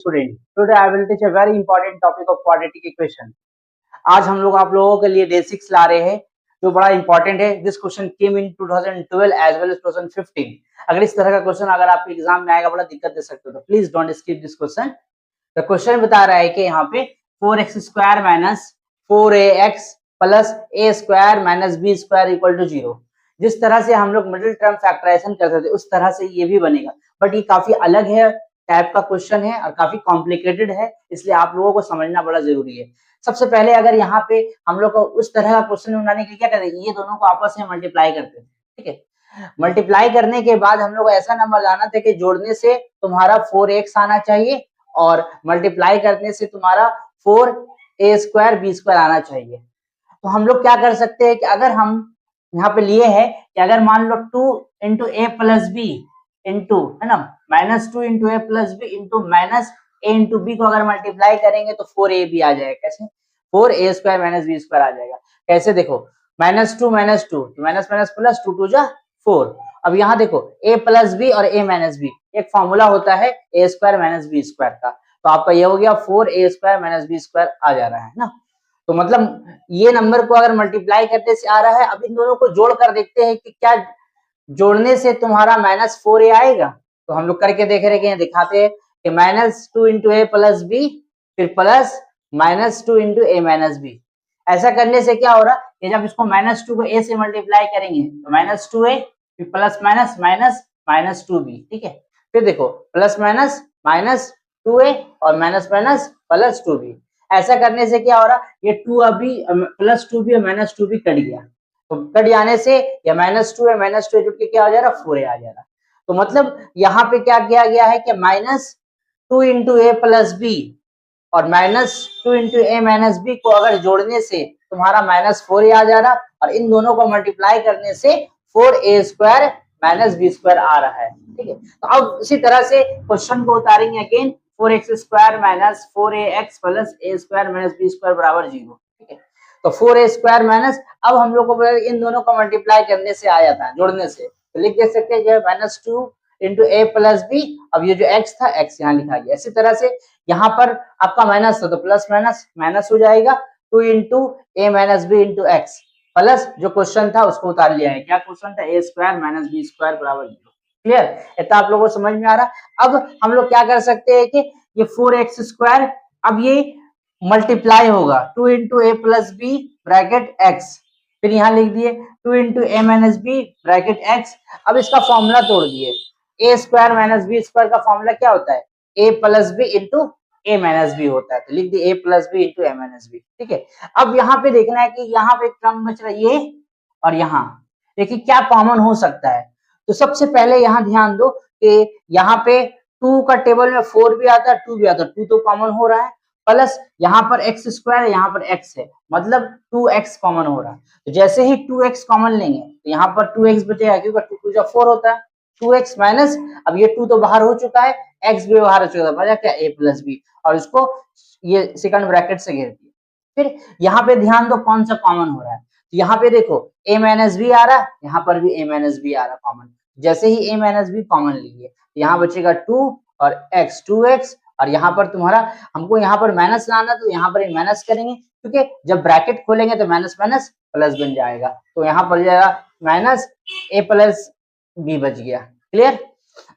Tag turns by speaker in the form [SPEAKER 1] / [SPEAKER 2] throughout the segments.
[SPEAKER 1] Student, today I will teach a very important topic of quadratic equation. आज हम लोग आप लोगों के लिए डे 6 ला रहे हैं जो बड़ा इंपॉर्टेंट है। This question came in 2012 as well as 2015। अगर इस तरह का क्वेश्चन अगर आपके एग्जाम में आएगा बड़ा दिक्कत दे सकते हो, तो please don't skip this question. The question बता रहा है कि यहाँ पे 4x square minus 4ax plus a square minus b square equal to 0। जिस तरह से हम लोग मिडिल टर्म फैक्टराइजेशन करते थे उस तरह से ये भी बनेगा, बट ये काफी अलग है टाइप का क्वेश्चन है और काफी कॉम्प्लिकेटेड है, इसलिए आप लोगों को समझना बड़ा जरूरी है। सबसे पहले अगर यहाँ पे हम लोग को उस तरह का क्वेश्चन बनाने के लिए क्या करते हैं, ये दोनों को आपस में मल्टीप्लाई करते थे, ठीक है। मल्टीप्लाई करने के बाद हम लोग ऐसा नंबर लाना था कि जोड़ने से तुम्हारा 4x आना चाहिए और मल्टीप्लाई करने से तुम्हारा 4a स्क्वायर b स्क्वायर आना चाहिए। तो हम लोग क्या कर सकते हैं कि अगर हम यहाँ पे लिए है कि अगर मान लो 2 इंटू ए प्लस बी इंटू, है ना, माइनस 2 इंटू ए प्लस बी इंटू माइनस ए इंटू बी को अगर मल्टीप्लाई करेंगे तो 4ab आ जाएगा। कैसे? 4a square minus B square आ जाएगा। कैसे? देखो, minus two minus minus plus 2 2 जा 4। अब यहाँ देखो a प्लस बी और a माइनस बी, एक फॉर्मूला होता है a square minus B square का, तो आपका ये हो गया 4a square minus B square आ जा रहा है ना। तो मतलब ये नंबर को अगर मल्टीप्लाई करने से आ रहा है, अब इन दोनों को जोड़ कर देखते हैं कि क्या जोड़ने से तुम्हारा माइनस 4a आएगा। तो हम लोग करके देख रहे हैं, दिखाते हैं कि माइनस 2 इंटू ए प्लस बी फिर plus minus 2 into A minus B. ऐसा करने से क्या हो रहा है कि जब इसको माइनस 2 को ए से मल्टीप्लाई करेंगे तो माइनस 2a फिर plus minus minus minus 2b, ठीक है। फिर देखो प्लस माइनस माइनस 2a और माइनस माइनस प्लस 2b। ऐसा करने से क्या हो रहा, ये 2 अभी प्लस 2b और माइनस 2b कट गया, तो कट जाने से या माइनस 2 है माइनस 2 जुड़ के क्या हो जा रहा, 4a आ जा रहा। तो मतलब यहाँ पे क्या किया गया है कि माइनस 2 इंटू ए प्लस बी और minus 2 into A minus B को अगर जोड़ने से तुम्हारा माइनस 4a आ जा रहा, और इन दोनों को मल्टीप्लाई करने से 4a square minus B square आ रहा है, ठीक है। तो अब इसी तरह से क्वेश्चन को उतारेंगे again, 4x square minus 4ax plus a square minus b square बराबर 0, ठीक है। तो 4a स्क्वायर माइनस, अब हम लोग को इन दोनों को मल्टीप्लाई करने से आया था, जोड़ने से, तो लिख दे सकते हैं माइनस 2 इंटू ए प्लस बी। अब ये जो x था x यहाँ लिखा गया। इसी तरह से यहाँ पर आपका माइनस था तो प्लस माइनस माइनस हो जाएगा, 2 into A minus B into X plus जो क्वेश्चन था उसको उतार लिया है। क्या क्वेश्चन था? ए स्क्वायर माइनस बी स्क्वायर बराबर 0। क्लियर? इतना आप लोगों को समझ में आ रहा। अब हम लोग क्या कर सकते हैं कि ये 4x स्क्वायर अब ये मल्टीप्लाई होगा 2 इंटू ए प्लस बी ब्रैकेट एक्स, फिर यहाँ लिख दिए 2 into A minus B bracket x. अब इसका फॉर्मूला तोड़ दिए, ए स्क्वायर माइनस बी स्क्वायर का फॉर्मूला क्या होता है? ए plus B into A minus B होता है, तो लिख दिए ए plus B into A minus B, ठीक है। अब यहाँ पे देखना है कि यहाँ पे क्रम बच रहा है ये और यहाँ, देखिए क्या कॉमन हो सकता है। तो सबसे पहले यहाँ ध्यान दो कि यहाँ पे 2 का टेबल में 4 भी आता है 2 भी आता है, 2 तो कॉमन हो रहा है, प्लस यहाँ पर एक्स स्क्वायर है यहाँ पर एक्स है, मतलब 2x कॉमन हो रहा है। तो जैसे ही 2x कॉमन लेंगे तो यहाँ पर 2x बचेगा, क्योंकि 2 2 4 होता है, 2x माइनस, अब ये 2 तो बाहर हो चुका है, x भी बाहर हो चुका है, बचा क्या? a प्लस बी, और इसको ये सेकंड ब्रैकेट से घेर दिया। फिर यहाँ पे ध्यान दो कौन सा कॉमन हो रहा है, तो यहाँ पे देखो a माइनस बी आ रहा है, यहाँ पर भी a माइनस बी आ रहा कॉमन। जैसे ही a माइनस बी कॉमन लीजिए, यहाँ बचेगा 2 और x 2x, और यहाँ पर तुम्हारा हमको यहाँ पर माइनस लाना, तो यहाँ पर माइनस करेंगे, क्योंकि जब ब्रैकेट खोलेंगे तो माइनस माइनस प्लस बन जाएगा, तो यहाँ पर जाएगा माइनस a प्लस बी बच गया। क्लियर?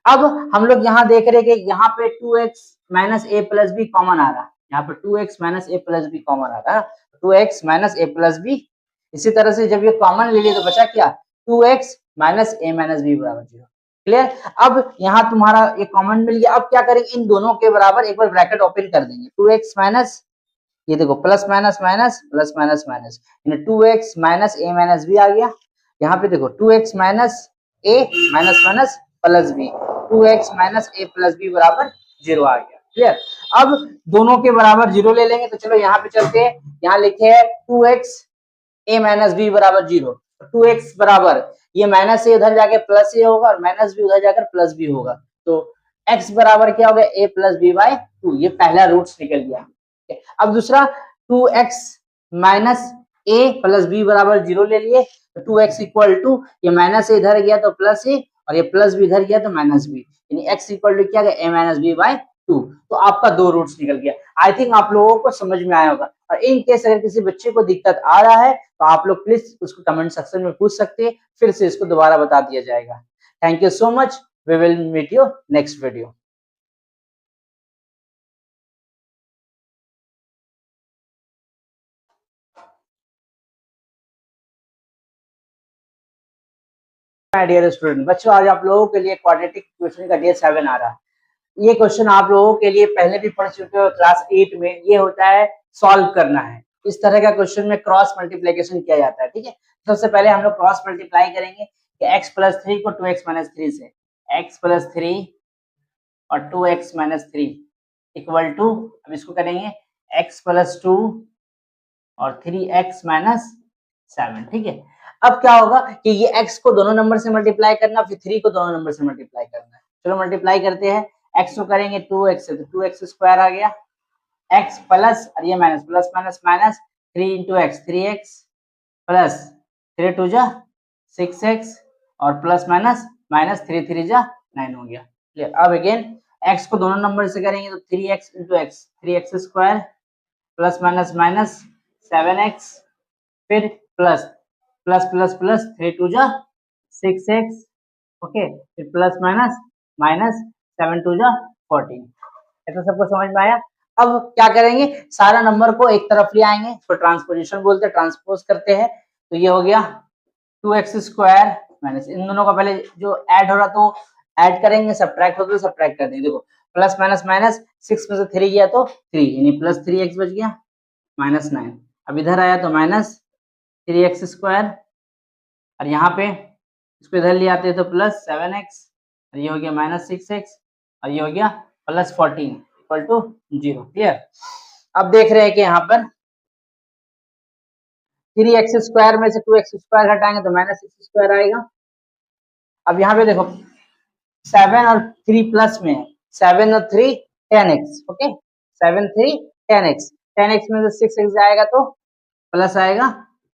[SPEAKER 1] अब हम लोग यहाँ देख रहे हैं कि यहाँ पे 2x minus A plus B common आ रहा है, यहाँ पर 2x minus A plus B common आ रहा है, 2x minus A plus B. इसी तरह से जब ये कॉमन ले लिए तो बचा क्या? 2x minus A minus B बराबर 0। क्लियर? अब यहाँ तुम्हारा ये कॉमन मिल गया। अब क्या करेंगे, इन दोनों के बराबर एक बार ब्रैकेट ओपन कर देंगे, 2x माइनस, ये देखो plus minus minus plus minus minus, 2x minus A minus B आ गया। यहाँ पे देखो 2x minus A minus minus plus B, 2x minus A plus B बराबर 0 आ गया। क्लियर? अब दोनों के बराबर 0 ले लेंगे, तो चलो यहाँ पे चलते हैं, यहाँ लिखे है 2x ए माइनस बी बराबर 0, 2x बराबर ये माइनस ए उधर जाके प्लस ए होगा और माइनस बी उधर जाकर प्लस बी होगा, तो x बराबर क्या हो गया? a प्लस बी बाई 2, ये पहला रूट्स निकल गया। अब दूसरा 2x minus a plus B बराबर 0 ले लिए, तो 2x इक्वल टू ये माइनस ए इधर गया तो प्लस ए, और ये प्लस बी इधर गया तो माइनस बी, यानी x इक्वल टू क्या गया? a माइनस बी बाई 2, तो आपका 2 रूट्स निकल गया। आई थिंक आप लोगों को समझ में आया होगा। और इन केस अगर किसी बच्चे को दिक्कत आ रहा है तो आप लोग प्लीज उसको कमेंट सेक्शन में पूछ सकते हैं, फिर से इसको दोबारा बता दिया जाएगा। Thank you so much, we will meet you next video. My dear student, बच्चों आज आप लोगों के लिए क्वाड्रेटिक इक्वेशन का डे 7 आ रहा है। ये क्वेश्चन आप लोगों के लिए पहले भी पढ़ चुके हो क्लास 8 में। ये होता है सॉल्व करना है। इस तरह का क्वेश्चन में क्रॉस मल्टीप्लिकेशन किया जाता है, ठीक है। सबसे पहले हम लोग क्रॉस मल्टीप्लाई करेंगे कि x प्लस 3 को 2x माइनस 3 से, x प्लस 3 और 2x माइनस 3 इक्वल टू, अब इसको करेंगे x प्लस 2 और 3x माइनस 7, ठीक है। अब क्या होगा कि ये x को दोनों नंबर से मल्टीप्लाई करना, फिर 3 को दोनों नंबर से मल्टीप्लाई करना है। चलो मल्टीप्लाई करते हैं। x को करेंगे 2x से तो 2x स्क्वायर आ गया, x प्लस और ये minus, plus minus minus 3 into x 3x plus 3 टू जा 6x और प्लस माइनस माइनस 3 3 जा 9 हो गया। क्लियर। अब अगेन x को दोनों नंबर से करेंगे तो 3x into x 3x square plus minus minus 7x, फिर प्लस प्लस प्लस प्लस 3 टू जा 6x, ओके, फिर प्लस माइनस माइनस 7 टू जा 14। ऐसा सबको समझ में आया। अब क्या करेंगे, सारा नंबर को एक तरफ ले आएंगे, इसको ट्रांसपोजिशन बोलते हैं, ट्रांसपोज करते हैं। तो ये हो गया 2x स्क्वायर माइनस, इन दोनों का पहले जो ऐड हो रहा तो ऐड करेंगे, सब्ट्रैक्ट हो तो सब्ट्रैक्ट कर देंगे। देखो प्लस माइनस माइनस 6 में से 3 गया तो 3, यानी प्लस 3x बच गया माइनस 9। अब इधर आया तो माइनस 3x स्क्वायर, और यहाँ पे इसको इधर ले आते हैं तो प्लस 7x, और ये हो गया माइनस 6x, और ये हो गया प्लस 14 इक्वल टू 0। क्लियर। अब देख रहे हैं कि यहाँ पर 3x स्क्वायर में से 2x स्क्वायर घटाएंगे तो माइनस 6 स्क्वायर आएगा। अब यहाँ पे देखो 7 और 3 प्लस में है, 7 और 3 10x, ओके, 7 3 10x, 10x में से 6x जाएगा तो प्लस आएगा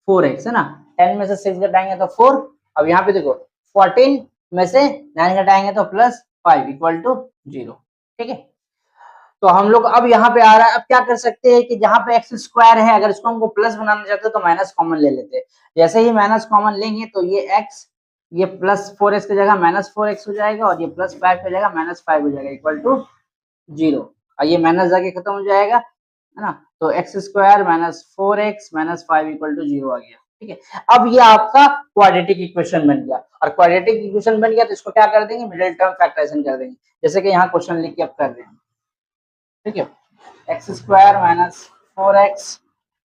[SPEAKER 1] 4x, है ना। 10 में से 6 घटाएंगे तो 4। अब यहाँ पे देखो 14 में से 9 घटाएंगे तो प्लस 5 इक्वल टू 0, ठीक है। तो हम लोग अब यहाँ पे आ रहा है, अब क्या कर सकते हैं कि जहाँ पे एक्स स्क्वायर है, अगर इसको हमको प्लस बनाना चाहते हैं तो माइनस कॉमन ले लेते हैं। जैसे ही माइनस कॉमन लेंगे तो ये एक्स, ये प्लस 4x की जगह माइनस 4x हो जाएगा, और ये प्लस 5 की जगह माइनस 5 हो जाएगा इक्वल टू 0, और ये माइनस जाके खत्म हो जाएगा, है ना। तो x square minus 4x minus 5 equal to 0 आ गया, ठीक है। अब ये आपका क्वाड्रेटिक इक्वेशन बन गया, और क्वाड्रेटिक इक्वेशन बन गया तो इसको क्या कर देंगे, मिडिल टर्म फैक्टराइजेशन कर देंगे, जैसे कि यहाँ क्वेश्चन लिख के अब कर रहे हैं, ठीक है। X square minus 4x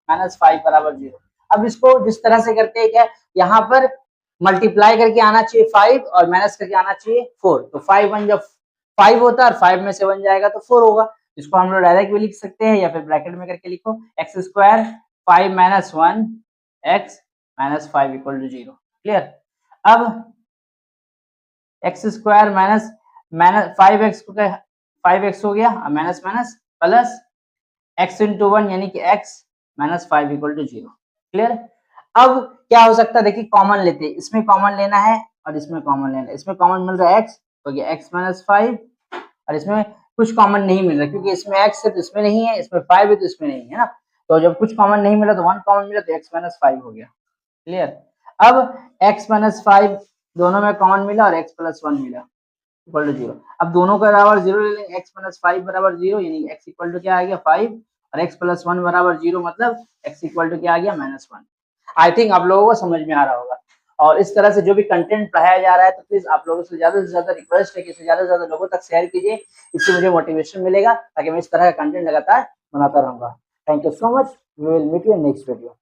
[SPEAKER 1] minus 5 बराबर 0। अब इसको जिस तरह से करते हैं क्या, यहाँ पर मल्टीप्लाई करके आना चाहिए 5 और माइनस करके आना चाहिए 4, तो 5 1 जब 5 होता है और 5 में से 1 जाएगा तो 4 होगा। इसको हम लोग डायरेक्ट भी लिख सकते हैं या फिर ब्रैकेट में करके लिखो, X square 5 minus 1 X minus 5 equal to 0। Clear. अब X square minus minus 5x को 5x हो गया, minus minus plus x into 1 यानी कि x minus 5 equal to 0। Clear. अब क्या हो सकता है, देखिए कॉमन लेते हैं, इसमें कॉमन लेना है और इसमें कॉमन लेना है। इसमें कॉमन मिल रहा है x, हो गया x माइनस 5, और इसमें कुछ कॉमन नहीं मिल रहा क्योंकि इसमें x है तो इसमें नहीं है, इसमें 5 है तो इसमें नहीं है ना। तो जब कुछ कॉमन नहीं मिला तो 1 कॉमन मिला तो x माइनस 5 हो गया। क्लियर। अब x माइनस 5 दोनों में कॉमन मिला और x प्लस 1 मिला इक्वल टू 0। अब दोनों का बराबर 0 ले लेंगे, x माइनस 5 बराबर 0 यानी x इक्वल टू क्या आ गया 5, और x प्लस 1 बराबर 0 मतलब x इक्वल टू क्या आ गया माइनस 1। आई थिंक आप लोगों को समझ में आ रहा होगा। और इस तरह से जो भी कंटेंट पढ़ाया जा रहा है तो प्लीज आप लोगों से ज्यादा रिक्वेस्ट है कि इसे ज्यादा से ज्यादा लोगों तक शेयर कीजिए, इससे मुझे मोटिवेशन मिलेगा ताकि मैं इस तरह का कंटेंट लगातार बनाता रहूंगा। Thank you so much, we will meet you in next video.